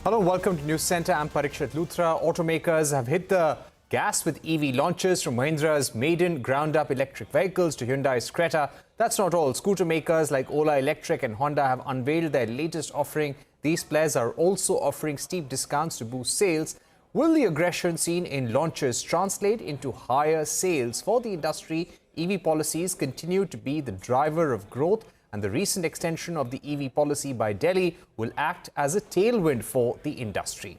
Hello, welcome to Newscentre. I'm Parikshit Luthra. Automakers have hit the gas with EV launches, from Mahindra's maiden ground-up electric vehicles to Hyundai's Creta. That's not all. Scooter makers like Ola Electric and Honda have unveiled their latest offering. These players are also offering steep discounts to boost sales. Will the aggression seen in launches translate into higher sales for the industry? EV policies continue to be the driver of growth, and the recent extension of the EV policy by Delhi will act as a tailwind for the industry.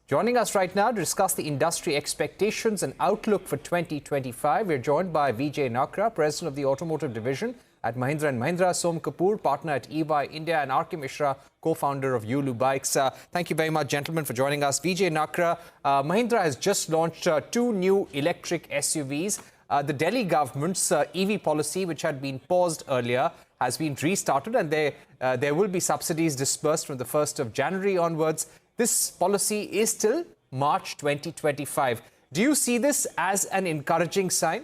Joining us right now to discuss the industry expectations and outlook for 2025, we're joined by Veejay Nakra, President of the Automotive Division at Mahindra & Mahindra, Som Kapoor, partner at EY India, and RK Misra, co-founder of Yulu Bikes. Thank you very much, gentlemen, for joining us. Veejay Nakra, Mahindra has just launched two new electric SUVs. The Delhi government's EV policy, which had been paused earlier, has been restarted, and there will be subsidies disbursed from the 1st of January onwards. This policy is till March 2025. Do you see this as an encouraging sign?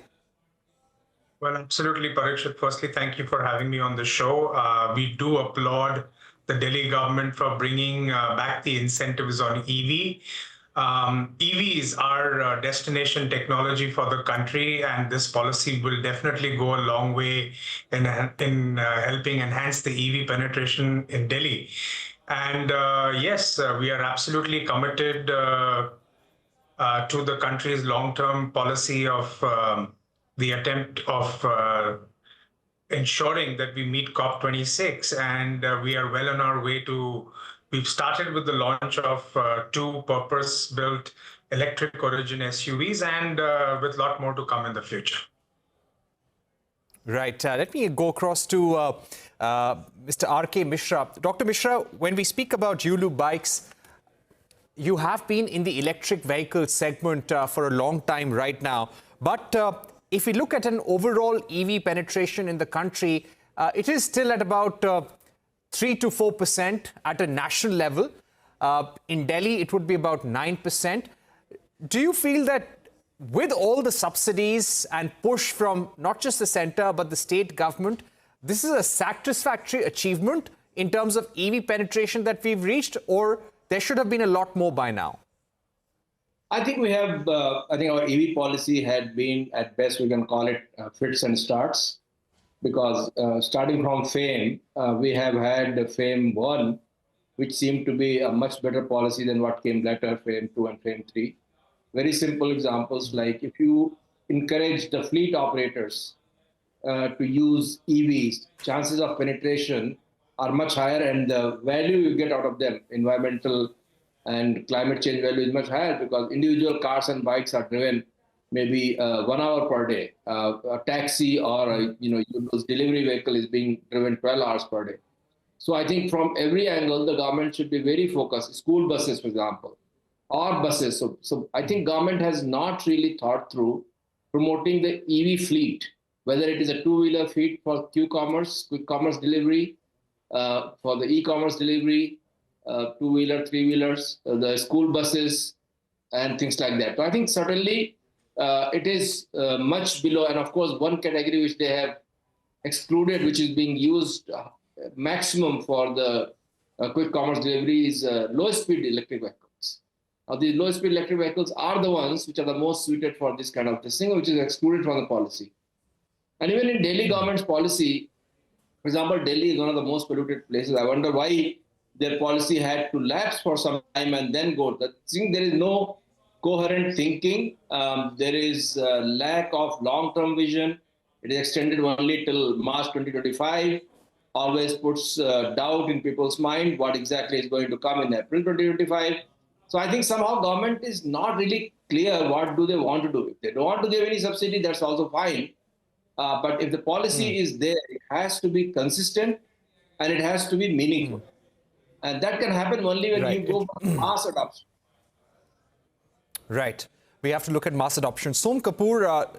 Well, absolutely, Parikshit. Firstly, thank you for having me on the show. We do applaud the Delhi government for bringing back the incentives on EV. EVs are destination technology for the country, and this policy will definitely go a long way in helping enhance the EV penetration in Delhi. And yes, we are absolutely committed to the country's long-term policy of the attempt of ensuring that we meet COP26, and we are well on our way to. We've started with the launch of two purpose-built electric origin SUVs, and with a lot more to come in the future. Right. Let me go across to Mr. RK Misra. Dr. Misra, when we speak about Yulu Bikes, you have been in the electric vehicle segment for a long time right now. But if we look at an overall EV penetration in the country, it is still at about 3 to 4% at a national level. In Delhi, it would be about 9%. Do you feel that with all the subsidies and push from not just the centre but the state government, this is a satisfactory achievement in terms of EV penetration that we've reached, or there should have been a lot more by now? I think we have, I think our EV policy had been, at best we can call it fits and starts, because starting from FAME, we have had FAME 1, which seemed to be a much better policy than what came later, FAME 2 and FAME 3. Very simple examples, like if you encourage the fleet operators to use EVs, chances of penetration are much higher, and the value you get out of them, environmental and climate change value, is much higher, because individual cars and bikes are driven maybe 1 hour per day. A taxi or Yulu's delivery vehicle is being driven 12 hours per day. So I think from every angle, the government should be very focused. School buses, for example, or buses. So I think government has not really thought through promoting the EV fleet, whether it is a two-wheeler fleet for Q-commerce, quick commerce delivery, for the e-commerce delivery, two-wheeler, three-wheelers, the school buses, and things like that. So I think certainly it is much below. And of course, one category which they have excluded, which is being used maximum for the quick commerce delivery, is low-speed electric vehicles. Now, these low-speed electric vehicles are the ones which are the most suited for this kind of thing, which is excluded from the policy. And even in Delhi government's policy, for example, Delhi is one of the most polluted places. I wonder why their policy had to lapse for some time and then go. I think there is no coherent thinking. There is a lack of long-term vision. It is extended only till March 2025. Always puts doubt in people's mind what exactly is going to come in April 2025. So I think somehow government is not really clear what do they want to do. If they don't want to give any subsidy, that's also fine. But if the policy is there, it has to be consistent and it has to be meaningful. And that can happen only when you go for mass adoption. Right. We have to look at mass adoption. Som Kapoor,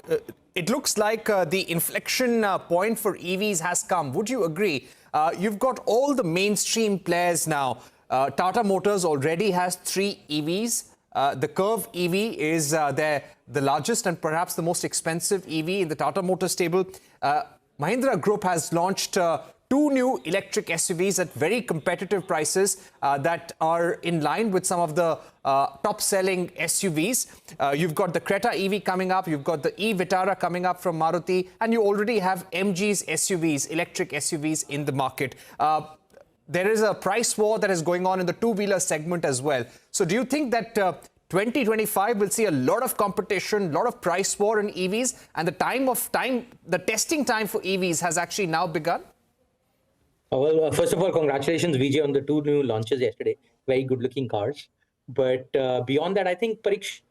it looks like the inflection point for EVs has come. Would you agree? You've got all the mainstream players now. Tata Motors already has 3 EVs. The Curve EV is the largest and perhaps the most expensive EV in the Tata Motors stable. Mahindra Group has launched two new electric SUVs at very competitive prices that are in line with some of the top-selling SUVs. You've got the Creta EV coming up, you've got the e-Vitara coming up from Maruti, and you already have MG's SUVs, electric SUVs in the market. There is a price war that is going on in the two-wheeler segment as well. So do you think that 2025 will see a lot of competition, a lot of price war in EVs, and the testing time for EVs has actually now begun? Well, first of all, congratulations, Veejay, on the two new launches yesterday. Very good-looking cars. But beyond that, I think, Parikshit,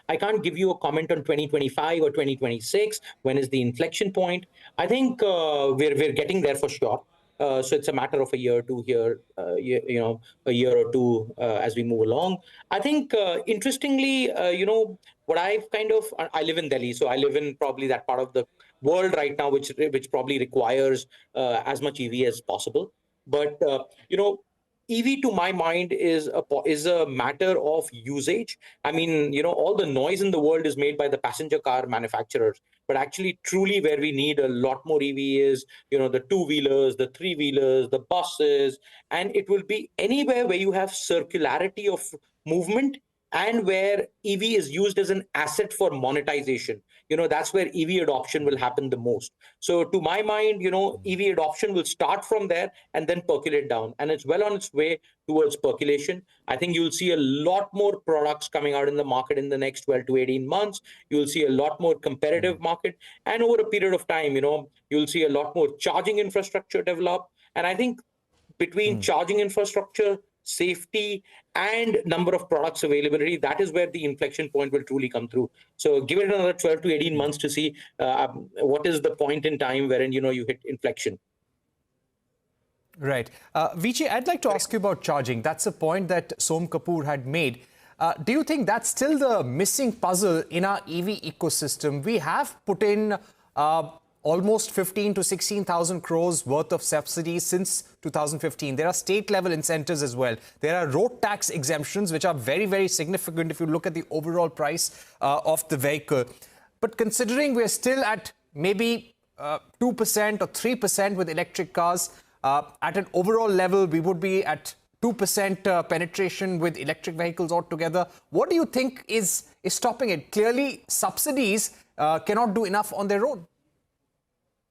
I can't give you a comment on 2025 or 2026. When is the inflection point? I think we're getting there for sure. So it's a matter of a year or two here, a year or two as we move along. I think, interestingly, what I live in Delhi, so I live in probably that part of the world right now, which probably requires as much EV as possible. But, EV, to my mind, is a matter of usage. I mean, all the noise in the world is made by the passenger car manufacturers. But actually, truly, where we need a lot more EV is, the two-wheelers, the three-wheelers, the buses, and it will be anywhere where you have circularity of movement and where EV is used as an asset for monetization. That's where EV adoption will happen the most. So to my mind, EV adoption will start from there and then percolate down. And it's well on its way towards percolation. I think you'll see a lot more products coming out in the market in the next 12 to 18 months. You'll see a lot more competitive market. And over a period of time, you'll see a lot more charging infrastructure develop. And I think between charging infrastructure, safety, and number of products availability, that is where the inflection point will truly come through. So give it another 12 to 18 months to see what is the point in time wherein, you hit inflection. Right. Veejay, I'd like to ask you about charging. That's a point that Som Kapoor had made. Do you think that's still the missing puzzle in our EV ecosystem? We have put in almost 15 to 16,000 crores worth of subsidies since 2015. There are state-level incentives as well. There are road tax exemptions, which are very, very significant if you look at the overall price of the vehicle. But considering we're still at maybe 2% or 3% with electric cars, at an overall level, we would be at 2% penetration with electric vehicles altogether. What do you think is stopping it? Clearly, subsidies cannot do enough on their own.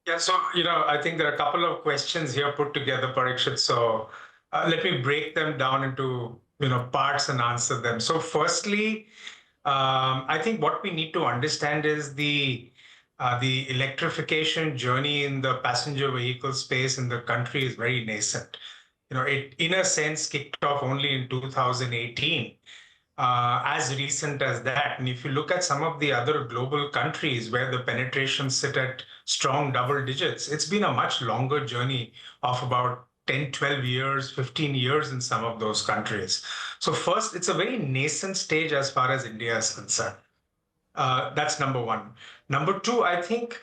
Yeah, so, I think there are a couple of questions here put together, Parikshit. So let me break them down into, parts and answer them. So firstly, I think what we need to understand is the electrification journey in the passenger vehicle space in the country is very nascent. It, in a sense, kicked off only in 2018. As recent as that. And if you look at some of the other global countries where the penetration sit at strong double digits, it's been a much longer journey of about 10, 12 years, 15 years in some of those countries. So first, it's a very nascent stage as far as India is concerned. That's number one. Number two, I think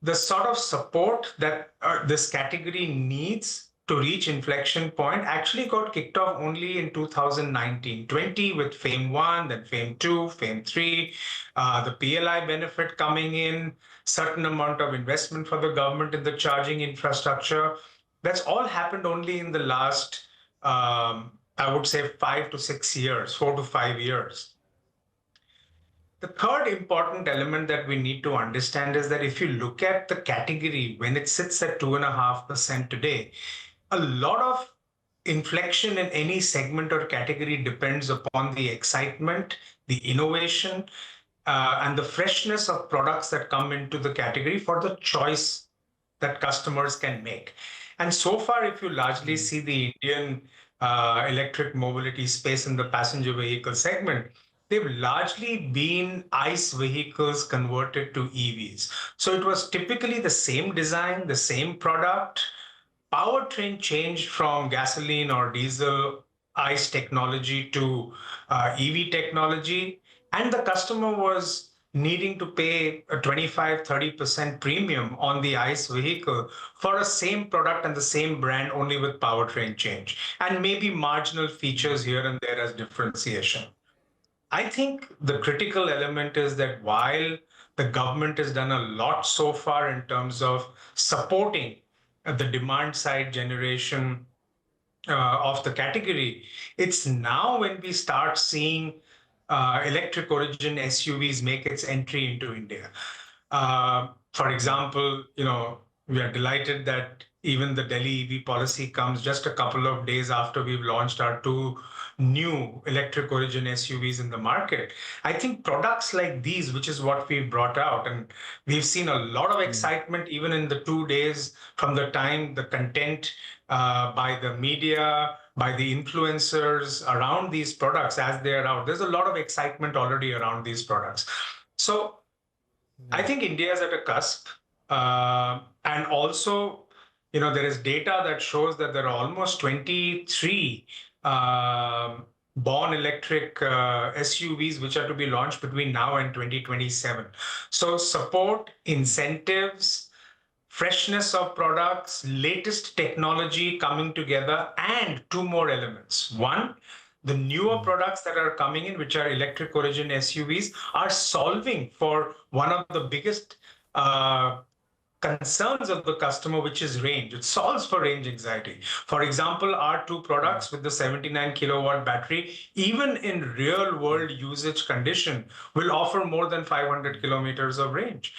the sort of support that this category needs to reach inflection point actually got kicked off only in 2019-20 with FAME 1, then FAME 2, FAME 3, the PLI benefit coming in, certain amount of investment for the government in the charging infrastructure. That's all happened only in the last, I would say, 5 to 6 years, 4 to 5 years. The third important element that we need to understand is that if you look at the category, when it sits at 2.5% today, a lot of inflection in any segment or category depends upon the excitement, the innovation, and the freshness of products that come into the category for the choice that customers can make. And so far, if you largely see the Indian electric mobility space in the passenger vehicle segment, they've largely been ICE vehicles converted to EVs. So it was typically the same design, the same product. Powertrain changed from gasoline or diesel ICE technology to EV technology, and the customer was needing to pay a 25-30% premium on the ICE vehicle for a same product and the same brand, only with powertrain change, and maybe marginal features here and there as differentiation. I think the critical element is that while the government has done a lot so far in terms of supporting the demand side generation of the category. It's now when we start seeing electric origin SUVs make its entry into India. For example, we are delighted that even the Delhi EV policy comes just a couple of days after we've launched our two new electric origin SUVs in the market. I think products like these, which is what we've brought out, and we've seen a lot of excitement even in the 2 days from the time the content by the media, by the influencers around these products as they are out. There's a lot of excitement already around these products. So I think India is at a cusp. And also, there is data that shows that there are almost 23 born electric SUVs which are to be launched between now and 2027. So support, incentives, freshness of products, latest technology coming together, and two more elements. One, the newer products that are coming in, which are electric origin SUVs, are solving for one of the biggest concerns of the customer, which is range. It solves for range anxiety. For example, our two products with the 79 kilowatt battery, even in real world usage condition, will offer more than 500 kilometers of range.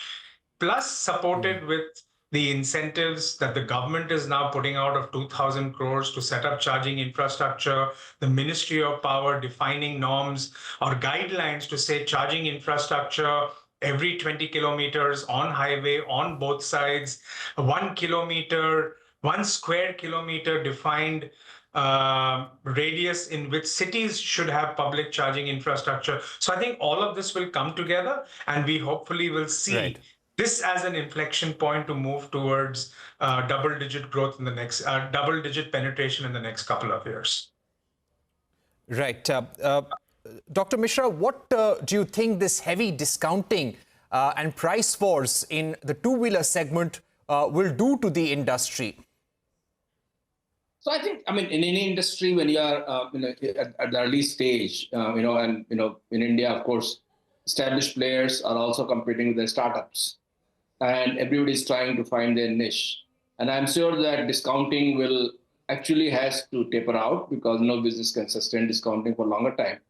Plus, supported with the incentives that the government is now putting out of 2,000 crores to set up charging infrastructure, the Ministry of Power defining norms or guidelines to say charging infrastructure every 20 kilometers on highway on both sides, 1 kilometer, 1 square kilometer defined radius in which cities should have public charging infrastructure. So I think all of this will come together, and we hopefully will see this as an inflection point to move towards double-digit growth in the next, double-digit penetration in the next couple of years. Right. Dr. Misra, what do you think this heavy discounting and price wars in the two-wheeler segment will do to the industry? So I think, in any industry, when you are at the early stage, in India, of course, established players are also competing with the startups, and everybody is trying to find their niche. And I'm sure that discounting will actually has to taper out, because no business can sustain discounting for a longer time.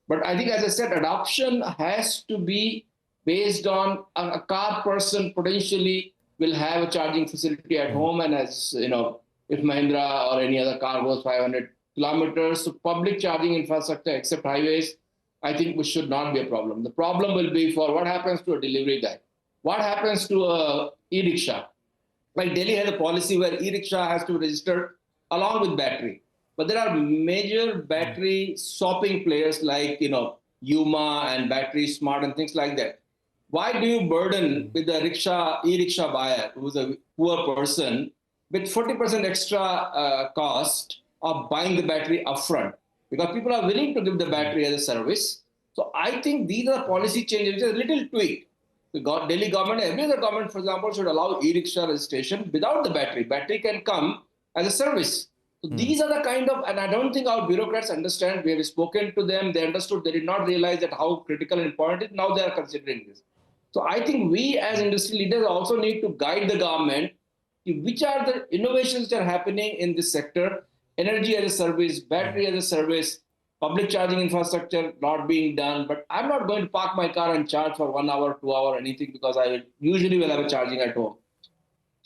But I think, as I said, adoption has to be based on a car person potentially will have a charging facility at home, and as if Mahindra or any other car goes 500 kilometers, so public charging infrastructure except highways, I think which should not be a problem. The problem will be for what happens to a delivery guy. What happens to a e-rickshaw? Like Delhi has a policy where e-rickshaw has to register along with battery. But there are major battery swapping players like, Yuma and Battery Smart and things like that. Why do you burden with the e-rickshaw buyer, who's a poor person, with 40% extra cost of buying the battery upfront? Because people are willing to give the battery as a service. So I think these are policy changes, which is a little tweak. The Delhi government, every other government, for example, should allow e-rickshaw registration without the battery. Battery can come as a service. So these are the kind of, and I don't think our bureaucrats understand. We have spoken to them. They understood. They did not realize that how critical and important it is. Now they are considering this. So I think we as industry leaders also need to guide the government which are the innovations that are happening in this sector. Energy as a service, battery as a service, public charging infrastructure not being done. But I'm not going to park my car and charge for 1 hour, 2 hours, anything, because I usually will have a charging at home.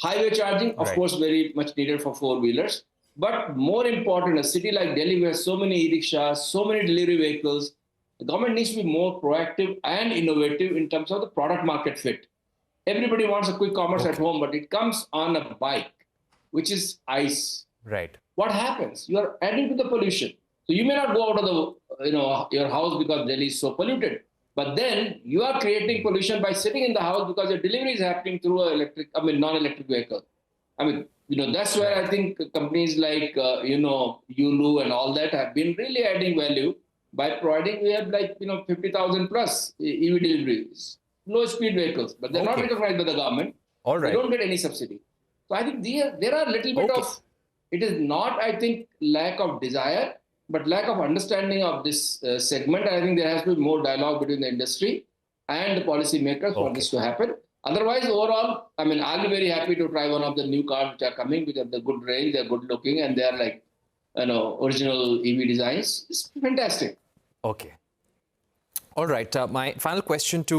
Highway charging, of course, very much needed for four-wheelers. But more important, a city like Delhi, where so many e-rickshaws, so many delivery vehicles, the government needs to be more proactive and innovative in terms of the product market fit. Everybody wants a quick commerce at home, but it comes on a bike, which is ICE. Right. What happens? You are adding to the pollution. So you may not go out of the, your house because Delhi is so polluted. But then you are creating pollution by sitting in the house because your delivery is happening through non-electric vehicle. That's where I think companies like, Yulu and all that have been really adding value by providing, we have 50,000 plus EV deliveries, low-speed vehicles, but they're not recognized by the government. All right. They don't get any subsidy. So I think there are a little bit of, it is not, I think, lack of desire, but lack of understanding of this segment. I think there has to be more dialogue between the industry and the policymakers for this to happen. Otherwise, overall, I mean, I'll be very happy to try one of the new cars which are coming, which have the good range, they're good looking, and they're like, original EV designs. It's fantastic. Okay. All right. My final question to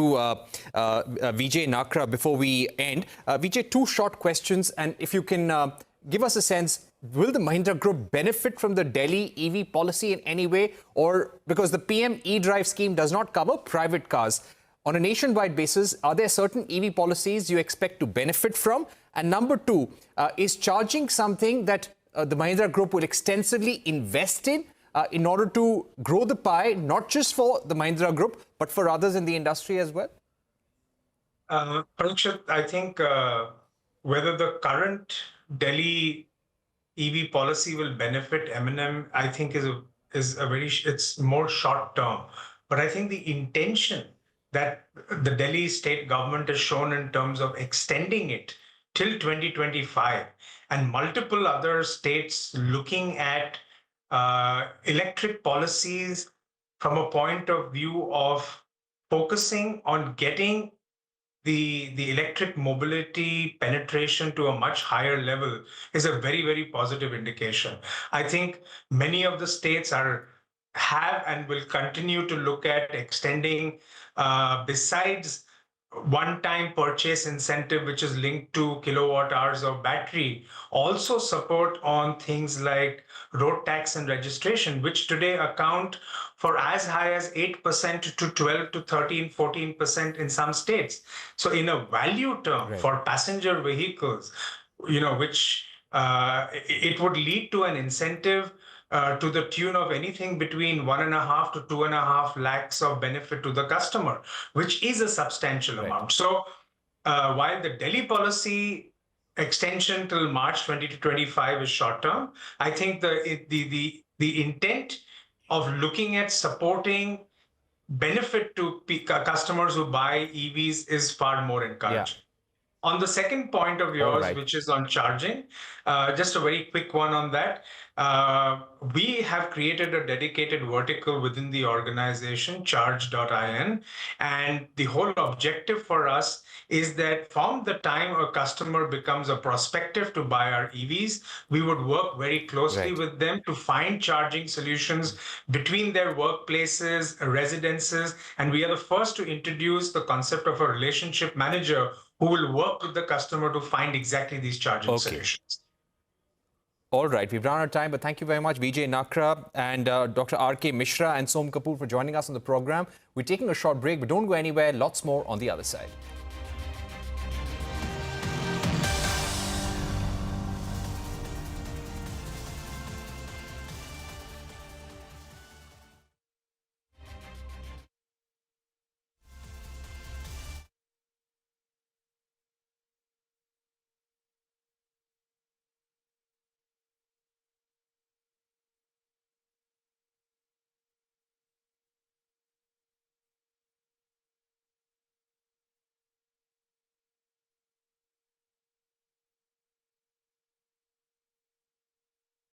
Veejay Nakra before we end. Veejay, two short questions. And if you can give us a sense, will the Mahindra Group benefit from the Delhi EV policy in any way? Or because the PM e-drive scheme does not cover private cars. On a nationwide basis, are there certain EV policies you expect to benefit from? And number two, is charging something that the Mahindra Group will extensively invest in order to grow the pie, not just for the Mahindra Group, but for others in the industry as well? Parikshit, I think whether the current Delhi EV policy will benefit M&M, I think it's more short term. But I think the intention that the Delhi state government has shown in terms of extending it till 2025 and multiple other states looking at electric policies from a point of view of focusing on getting the electric mobility penetration to a much higher level is a very, very positive indication. I think many of the states have and will continue to look at extending besides one-time purchase incentive, which is linked to kilowatt hours of battery, also support on things like road tax and registration, which today account for as high as 8% to 12 to 13, 14% in some states. So in a value term for passenger vehicles, which it would lead to an incentive to the tune of anything between 1.5 to 2.5 lakhs of benefit to the customer, which is a substantial amount. So while the Delhi policy extension till March 2025 is short term, I think the intent of looking at supporting benefit to customers who buy EVs is far more encouraging. On the second point of yours, which is on charging, just a very quick one on that. We have created a dedicated vertical within the organization, charge.in, and the whole objective for us is that from the time a customer becomes a prospective to buy our EVs, we would work very closely with them to find charging solutions between their workplaces, residences, and we are the first to introduce the concept of a relationship manager who will work with the customer to find exactly these charging solutions. All right, we've run out of time, but thank you very much, Veejay Nakra and Dr. RK Misra and Som Kapoor for joining us on the program. We're taking a short break, but don't go anywhere. Lots more on the other side.